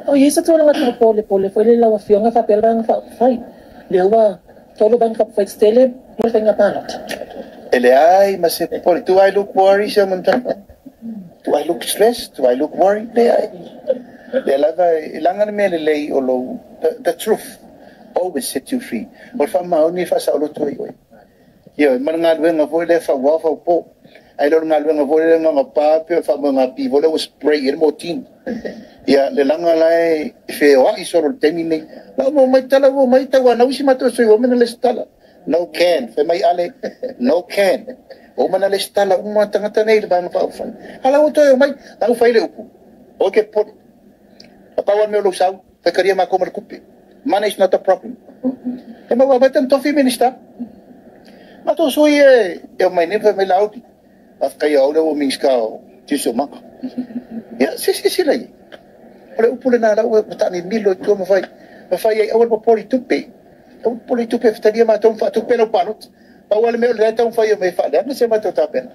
O isa to lang at pole foi le lawa fiong nga papel bang fai. Lewa tolo bang kap fight stele mo nga panat. Ele ay mas pole do I look worried siya man ta. Do I look stressed? Do I look worried? Le ay. Le lava ilangan me le olo the truth always set you free. Or fa ma ni fa sa olo to yo. Yo man nga nga vo le fa wa fa po. Ay lo nga nga vo le nga pa pe fa mga pi vo le spray el motin. Ya le langa lai fe wa isoro temine la mo mai tala mo mai tawa na usi mato so women le stala no can fe mai ale no can o mana le stala o mo tanga tane ba no fa hala o to mai tau fa ile upu o ke pot pa wa me lo sau fe queria ma comer cupi mana is not a problem e ma wa batem to feminista ma to so ye mai ne fe me lauti af ka yo o minska ti so ma ya si lai oleh upule na lawa matani milo tu mafai ai awal poli tupe poli tupe ftadia ma tom fa tupe no panut awal me le tom fa yo me fa le se ma to tapen